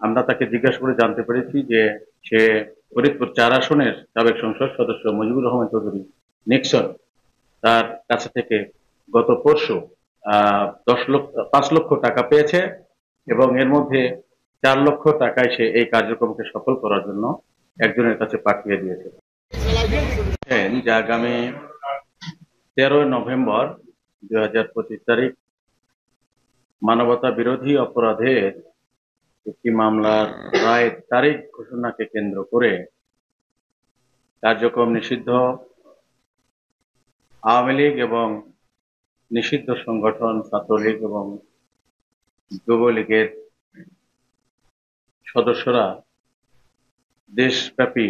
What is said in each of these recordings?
আমরা তাকে জিজ্ঞাসা করে জানতে পেরেছি যে সে ফরিদপুর 4 আসনের সাবেক সংসদ সদস্য মুজিবুর রহমান চৌধুরী নিক্সন তার কাছে থেকে গত পরশু 5 লক্ষ টাকা পেয়েছে এবং এর মধ্যে 4 লক্ষ টাকায় সে এই কার্যক্রমকে সফল করার জন্য একজনের কাছে পাঠিয়ে দিয়েছে। যে আগামী 13 নভেম্বর 2025 তারিখ মানবতা বিরোধী অপরাধের একটি মামলার রায়ের তারিখ ঘোষণাকে কেন্দ্র করে কার্যক্রম নিষিদ্ধ আওয়ামী লীগ এবং নিষিদ্ধ সংগঠন ছাত্রলীগ এবং যুবলীগের সদস্যরা দেশব্যাপী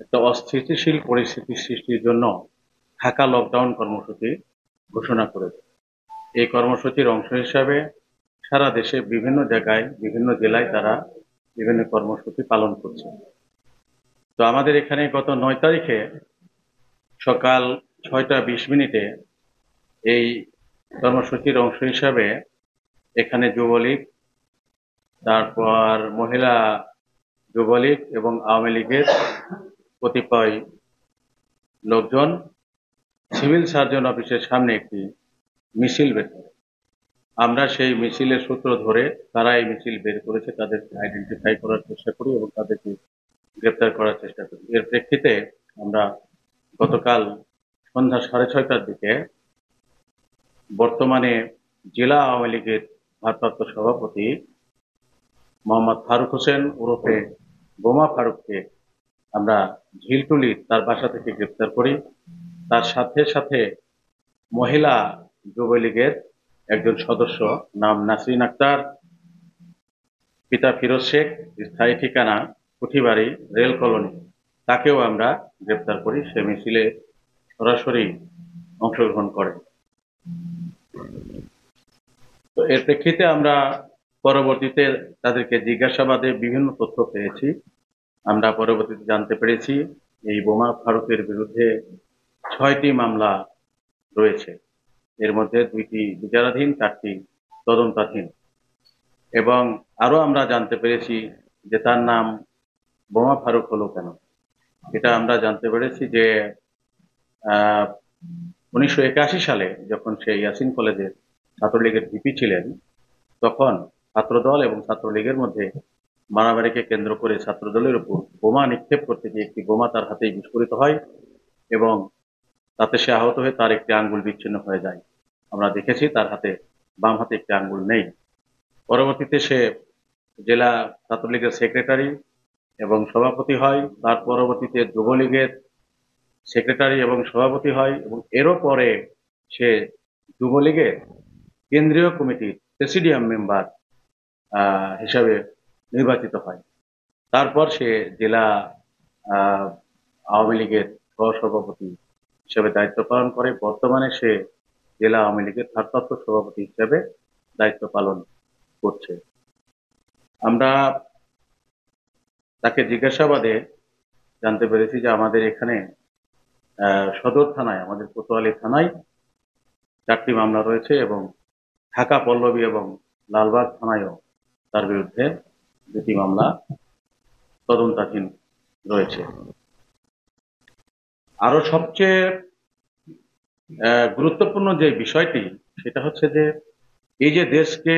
একটা অস্থিতিশীল পরিস্থিতি সৃষ্টির জন্য ঢাকা লকডাউন কর্মসূচি ঘোষণা করেছে। এই কর্মসূচির অংশ হিসাবে সারা দেশে বিভিন্ন জায়গায় বিভিন্ন জেলায় তারা বিভিন্ন কর্মসূচি পালন করছে। তো আমাদের এখানে গত 9 তারিখে সকাল 6টা 20 মিনিটে এই কর্মসূচির অংশ হিসাবে এখানে যুবলীগ, তারপর মহিলা যুবলীগ এবং আওয়ামী লীগের কতিপয় লোকজন সিভিল সার্জন অফিসের সামনে একটি মিছিল বের করে। আমরা সেই মিছিলের সূত্র ধরে তারা এই মিছিল বের করেছে তাদের আইডেন্টিফাই করার চেষ্টা করি এবং তাদেরকে গ্রেপ্তার করার চেষ্টা করি। এর প্রেক্ষিতে আমরা গতকাল সন্ধ্যা 6:30টার দিকে বর্তমানে জেলা আওয়ামী লীগের ভারপ্রাপ্ত সভাপতি মোহাম্মদ ফারুক হোসেন ওরফে বোমা ফারুককে আমরা ঝিলটুলির তার বাসা থেকে গ্রেপ্তার করি। তার সাথে সাথে মহিলা যুবলীগের একজন সদস্য নাম নাসরিন আক্তার, পিতা ফিরোজ শেখ, স্থায়ী ঠিকানা কুঠিবাড়ি রেল কলোনি, তাকেও আমরা গ্রেপ্তার করি। সে মিছিলে সরাসরি অংশগ্রহণ করে। তো এর প্রেক্ষিতে আমরা পরবর্তীতে তাদেরকে জিজ্ঞাসাবাদে বিভিন্ন তথ্য পেয়েছি। আমরা পরবর্তীতে জানতে পেরেছি এই বোমা ফারুকের বিরুদ্ধে 6টি মামলা রয়েছে। এর মধ্যে 2টি বিচারাধীন, 4টি তদন্তাধীন। এবং আরো আমরা জানতে পেরেছি যে তার নাম বোমা ফারুক হলো কেন। এটা আমরা জানতে পেরেছি যে 1981 সালে যখন সে ইয়াসিন কলেজের ছাত্রলীগের ভিপি ছিলেন, তখন ছাত্রদল এবং ছাত্রলীগের মধ্যে মারামারিকে কেন্দ্র করে ছাত্রদলের উপর বোমা নিক্ষেপ করতে গিয়ে একটি বোমা তার হাতে বিস্ফোরিত হয় এবং তাতে সে আহত হয়ে তার একটি আঙ্গুল বিচ্ছিন্ন হয়ে যায়। আমরা দেখেছি তার হাতে বাম হাতে একটি আঙ্গুল নেই। পরবর্তীতে সে জেলা ছাত্রলীগের সেক্রেটারি এবং সভাপতি হয়। তার পরবর্তীতে যুবলীগের সেক্রেটারি এবং সভাপতি হয় এবং এরও পরে সে যুবলীগের কেন্দ্রীয় কমিটির প্রেসিডিয়াম মেম্বার হিসাবে নির্বাচিত হয়। তারপর সে জেলা আওয়ামী লীগের সহসভাপতি হিসেবে দায়িত্ব পালন করে। বর্তমানে সে জেলা আওয়ামী লীগের ভারপ্রাপ্ত সভাপতি হিসেবে দায়িত্ব পালন করছে। আমরা তাকে জিজ্ঞাসাবাদে জানতে পেরেছি যে আমাদের এখানে সদর থানায়, আমাদের কোতোয়ালি থানায় 4টি মামলা রয়েছে এবং ঢাকা পল্লবী এবং লালবাগ থানায়ও তার বিরুদ্ধে 2টি মামলা তদন্তাধীন রয়েছে। আরো সবচেয়ে গুরুত্বপূর্ণ যে বিষয়টি সেটা হচ্ছে যে এই যে দেশকে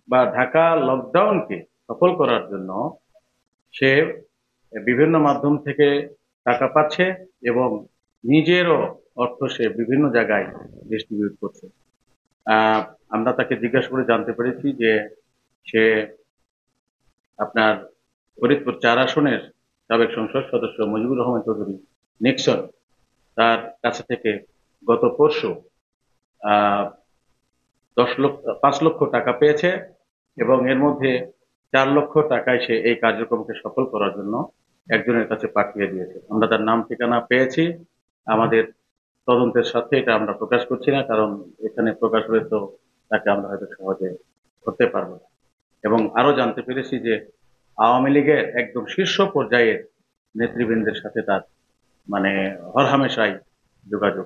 বা ঢাকা লকডাউনকে সফল করার জন্য সে বিভিন্ন মাধ্যম থেকে টাকা পাচ্ছে এবং নিজেরও অর্থ সে বিভিন্ন জায়গায় ডিস্ট্রিবিউট করছে। আমরা তাকে জিজ্ঞাসা করে জানতে পেরেছি যে সে আপনার ফরিদপুর 4 আসনের সাবেক সংসদ সদস্য মুজিবুর রহমান চৌধুরী নিক্সন তার কাছে থেকে গত পরশু 5 লক্ষ টাকা পেয়েছে এবং এর মধ্যে 4 লক্ষ টাকায় সে এই কার্যক্রমকে সফল করার জন্য একজনের কাছে পাঠিয়ে দিয়েছে। আমরা তার নাম ঠিকানা পেয়েছি। আমাদের তদন্তের সাথে এটা আমরা প্রকাশ করছি না, কারণ এখানে প্রকাশ হলে তো তাকে আমরা হয়তো সহজে ধরতে পারবো না। এবং আরো জানতে পেরেছি যে আওয়ামী লীগের একদম শীর্ষ পর্যায়ের নেতৃবৃন্দের সাথে তার মানে হরহামেশাই যোগাযোগ।